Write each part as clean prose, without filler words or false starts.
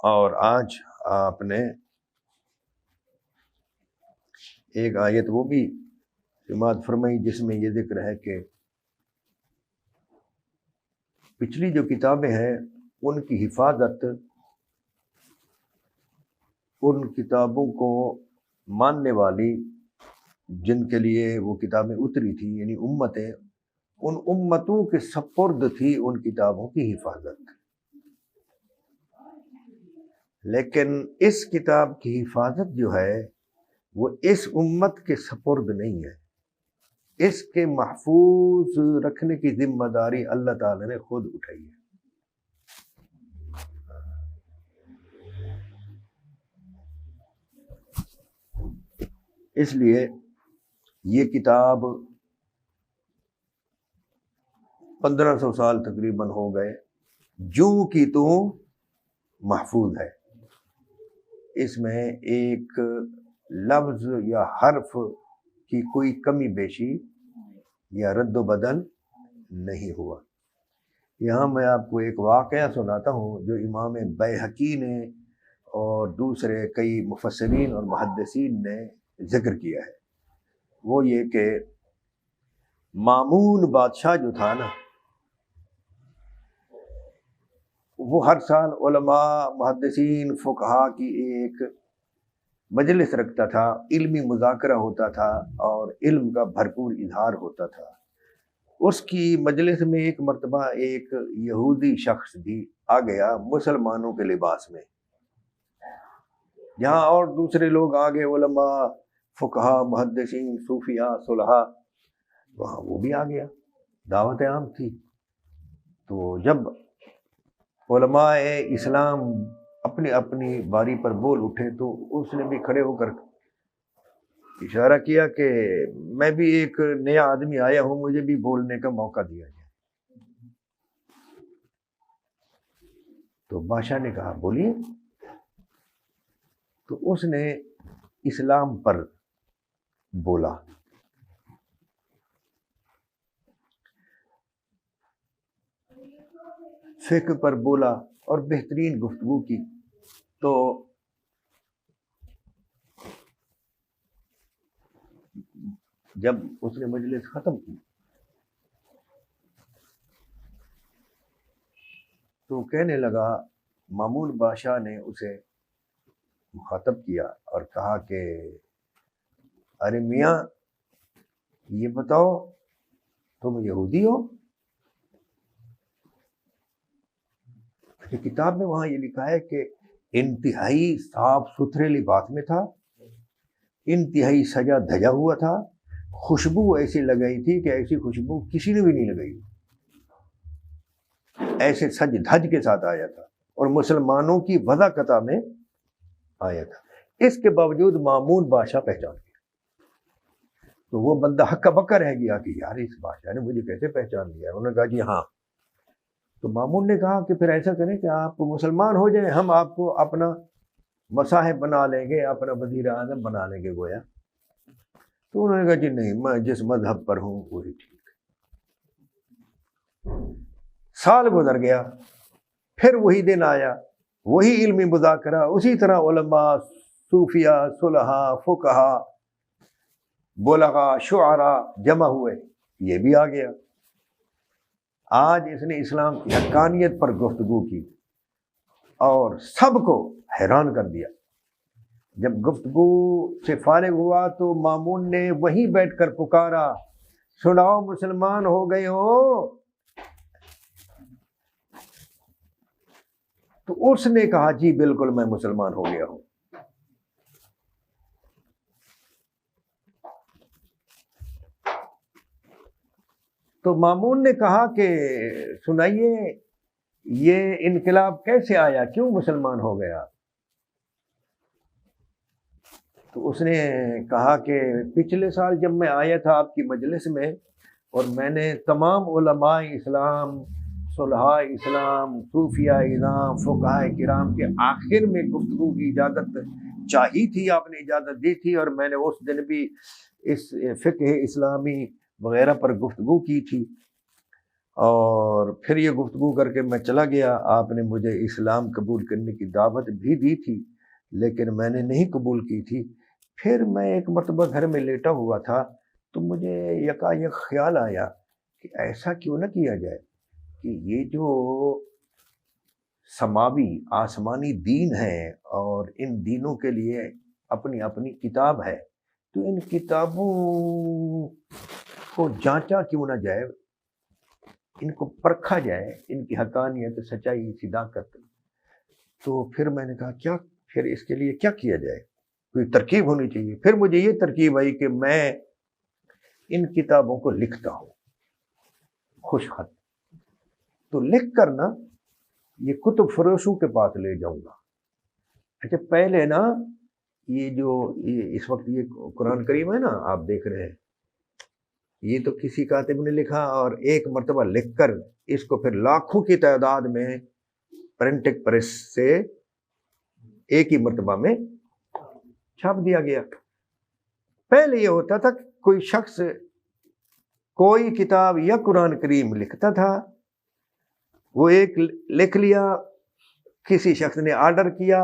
اور آج آپ نے ایک آیت وہ بھی سماعت فرمائی جس میں یہ ذکر ہے کہ پچھلی جو کتابیں ہیں ان کی حفاظت ان کتابوں کو ماننے والی جن کے لیے وہ کتابیں اتری تھی یعنی امتیں، ان امتوں کے سپرد تھی ان کتابوں کی حفاظت. لیکن اس کتاب کی حفاظت جو ہے وہ اس امت کے سپرد نہیں ہے. اس کے محفوظ رکھنے کی ذمہ داری اللہ تعالی نے خود اٹھائی ہے. اس لیے یہ کتاب 1500 سال تقریباً ہو گئے جوں کی توں محفوظ ہے. اس میں ایک لفظ یا حرف کی کوئی کمی بیشی یا رد و بدل نہیں ہوا. یہاں میں آپ کو ایک واقعہ سناتا ہوں جو امام بیہقی نے اور دوسرے کئی مفسرین اور محدثین نے ذکر کیا ہے. وہ یہ کہ مامون بادشاہ جو تھا نا، وہ ہر سال علماء، محدثین، فقہا کی ایک مجلس رکھتا تھا، علمی مذاکرہ ہوتا تھا اور علم کا بھرپور اظہار ہوتا تھا. اس کی مجلس میں ایک مرتبہ ایک یہودی شخص بھی آ گیا مسلمانوں کے لباس میں. جہاں اور دوسرے لوگ آگے علماء، فقہا، محدثین، صوفیاء، صلحاء، وہاں وہ بھی آ گیا، دعوت عام تھی. تو جب علماء اسلام اپنی اپنی باری پر بول اٹھے تو اس نے بھی کھڑے ہو کر اشارہ کیا کہ میں بھی ایک نیا آدمی آیا ہوں، مجھے بھی بولنے کا موقع دیا جائے. تو بادشاہ نے کہا بولیے. تو اس نے اسلام پر بولا. فقہ پر بولا اور بہترین گفتگو کی. تو جب اس نے مجلس ختم کی تو کہنے لگا، مامون بادشاہ نے اسے مخاطب کیا اور کہا کہ ارے میاں یہ بتاؤ تم یہودی ہو؟ کتاب میں وہاں یہ لکھا ہے کہ انتہائی صاف ستھرے لباس میں تھا، انتہائی سجا دھجا ہوا تھا، خوشبو ایسی لگائی تھی کہ ایسی خوشبو کسی نے بھی نہیں لگائی. ایسے سج دھج کے ساتھ آیا تھا اور مسلمانوں کی وضاقتہ میں آیا تھا. اس کے باوجود مامون بادشاہ پہچان گیا. تو وہ بندہ ہکا بکا رہ گیا کہ یار اس بادشاہ نے مجھے کیسے پہچان لیا. انہوں نے کہا جی ہاں. تو مامون نے کہا کہ پھر ایسا کریں کہ آپ مسلمان ہو جائیں، ہم آپ کو اپنا مصاحب بنا لیں گے، اپنا وزیر اعظم بنا لیں گے گویا. تو انہوں نے کہا جی نہیں، میں جس مذہب پر ہوں وہی ٹھیک ہے. سال گزر گیا، پھر وہی دن آیا، وہی علمی مذاکرہ، اسی طرح علماء، صوفیاء، صلحاء، فقہا، بلغاء، شعراء جمع ہوئے. یہ بھی آ گیا. آج اس نے اسلام کی حقانیت پر گفتگو کی اور سب کو حیران کر دیا. جب گفتگو سے فارغ ہوا تو مامون نے وہیں بیٹھ کر پکارا، سناؤ مسلمان ہو گئے ہو؟ تو اس نے کہا جی بالکل میں مسلمان ہو گیا ہوں. تو مامون نے کہا کہ سنائیے یہ انقلاب کیسے آیا، کیوں مسلمان ہو گیا؟ تو اس نے کہا کہ پچھلے سال جب میں آیا تھا آپ کی مجلس میں اور میں نے تمام علماء اسلام، صلحاء اسلام، صوفیاء اسلام، فقہاء کرام کے آخر میں گفتگو کی اجازت چاہی تھی، آپ نے اجازت دی تھی، اور میں نے اس دن بھی اس فقہ اسلامی وغیرہ پر گفتگو کی تھی. اور پھر یہ گفتگو کر کے میں چلا گیا. آپ نے مجھے اسلام قبول کرنے کی دعوت بھی دی تھی لیکن میں نے نہیں قبول کی تھی. پھر میں ایک مرتبہ گھر میں لیٹا ہوا تھا تو مجھے یکایک خیال آیا کہ ایسا کیوں نہ کیا جائے کہ یہ جو سماوی آسمانی دین ہے اور ان دینوں کے لیے اپنی اپنی کتاب ہے، تو ان کتابوں کو جانچا کیوں نہ جائے، ان کو پرکھا جائے، ان کی حقانیت، سچائی، صداقت. تو پھر میں نے کہا کیا پھر اس کے لیے کیا کیا جائے، کوئی ترکیب ہونی چاہیے. پھر مجھے یہ ترکیب آئی کہ میں ان کتابوں کو لکھتا ہوں خوش خط. تو لکھ کر نا یہ کتب فروشوں کے پاس لے جاؤں گا. اچھا پہلے نا یہ جو اس وقت یہ قرآن کریم ہے نا آپ دیکھ رہے ہیں، یہ تو کسی کاتب نے لکھا اور ایک مرتبہ لکھ کر اس کو پھر لاکھوں کی تعداد میں پرنٹنگ پریس سے ایک ہی مرتبہ میں چھاپ دیا گیا. پہلے یہ ہوتا تھا کہ کوئی شخص کوئی کتاب یا قرآن کریم لکھتا تھا، وہ ایک لکھ لیا، کسی شخص نے آرڈر کیا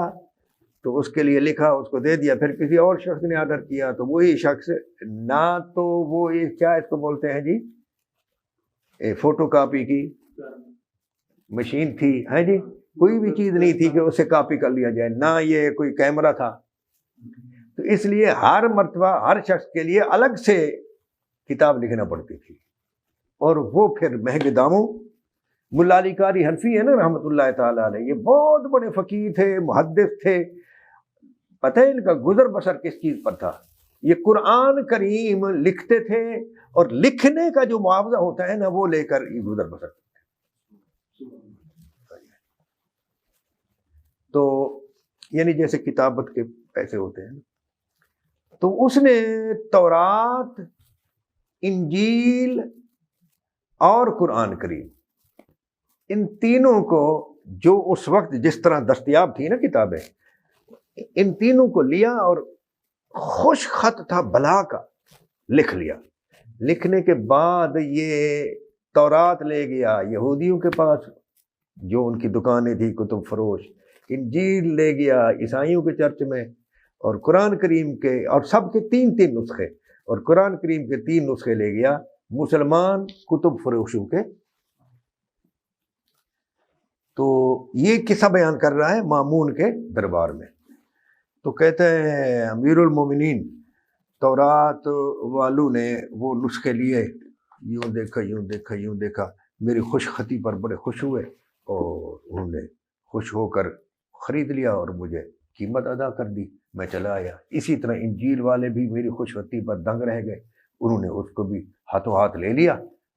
تو اس کے لیے لکھا، اس کو دے دیا. پھر کسی اور شخص نے آرڈر کیا تو وہی شخص نہ تو وہ کیا اس کو بولتے ہیں جی فوٹو کاپی کی مشین تھی، ہے جی، کوئی بھی چیز نہیں تھی کہ اسے کاپی کر لیا جائے، نہ یہ کوئی کیمرہ تھا. تو اس لیے ہر مرتبہ ہر شخص کے لیے الگ سے کتاب لکھنا پڑتی تھی. اور وہ پھر مہنگے داموں. ملا علی قاری حنفی ہے نا رحمۃ اللہ تعالی علیہ، یہ بہت بڑے فقیہ تھے، محدث تھے. پتہ ہے ان کا گزر بسر کس چیز پر تھا؟ یہ قرآن کریم لکھتے تھے اور لکھنے کا جو معاوضہ ہوتا ہے نا وہ لے کر یہ گزر بسر کرتے تھے. تو یعنی جیسے کتابت کے پیسے ہوتے ہیں. تو اس نے تورات، انجیل اور قرآن کریم ان تینوں کو جو اس وقت جس طرح دستیاب تھی نا کتابیں، ان تینوں کو لیا اور خوش خط تھا بلا کا لکھ لیا. لکھنے کے بعد یہ تورات لے گیا یہودیوں کے پاس جو ان کی دکانیں تھی کتب فروش، انجیل لے گیا عیسائیوں کے چرچ میں، اور قرآن کریم کے اور سب کے تین نسخے، اور قرآن کریم کے 3 نسخے لے گیا مسلمان کتب فروشوں کے. تو یہ قصہ بیان کر رہا ہے مامون کے دربار میں. تو کہتے ہیں امیر المومنین تورات والوں نے وہ نسخے لیے، یوں دیکھا یوں دیکھا یوں دیکھا، میری خوش خطی پر بڑے خوش ہوئے اور انہوں نے خوش ہو کر خرید لیا اور مجھے قیمت ادا کر دی. میں چلا آیا. اسی طرح انجیل والے بھی میری خوش خطی پر دنگ رہ گئے، انہوں نے اس کو بھی ہاتھوں ہاتھ لے لیا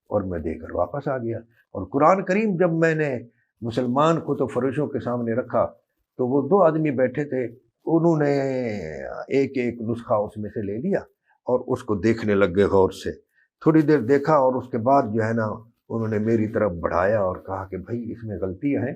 اور میں دے کر واپس آ گیا. اور قرآن کریم جب میں نے مسلمان کو تو فروشوں کے سامنے رکھا تو وہ 2 آدمی بیٹھے تھے، انہوں نے ایک ایک نسخہ اس میں سے لے لیا اور اس کو دیکھنے لگ گئے غور سے. تھوڑی دیر دیکھا اور اس کے بعد جو ہے نا انہوں نے میری طرف بڑھایا اور کہا کہ بھائی اس میں غلطیاں ہیں،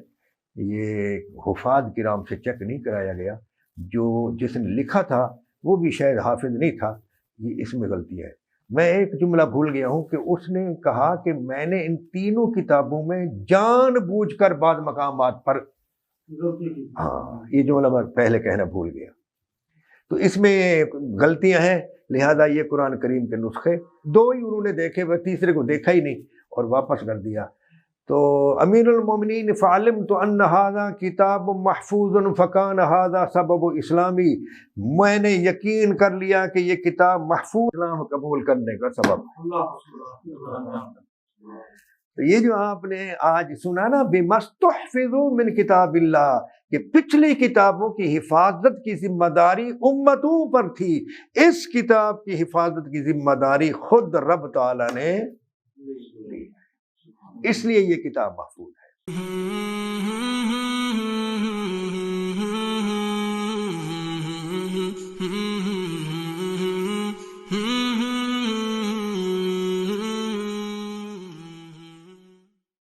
یہ حفاظ کرام سے چیک نہیں کرایا گیا، جو جس نے لکھا تھا وہ بھی شاید حافظ نہیں تھا، یہ اس میں غلطی ہے. میں ایک جملہ بھول گیا ہوں کہ اس نے کہا کہ میں نے ان تینوں کتابوں میں جان بوجھ کر بعض مقامات پر یہ جملہ میں پہلے کہنا بھول گیا. تو اس میں غلطیاں ہیں، لہذا یہ قرآن کریم کے نسخے 2 ہی انہوں نے دیکھے، وہ تیسرے کو دیکھا ہی نہیں اور واپس کر دیا. تو امیر المومنین فعلمت ان ھذا کتاب محفوظ فکان ھذا سبب اسلامی، میں نے یقین کر لیا کہ یہ کتاب محفوظ، اسلام قبول کرنے کا سبب. تو یہ جو آپ نے آج سنا نا بِمَسْتُحْفِظُوا مِنْ کتاب اللہ، کہ پچھلی کتابوں کی حفاظت کی ذمہ داری امتوں پر تھی، اس کتاب کی حفاظت کی ذمہ داری خود رب تعالیٰ نے لی، اس لیے یہ کتاب محفوظ ہے.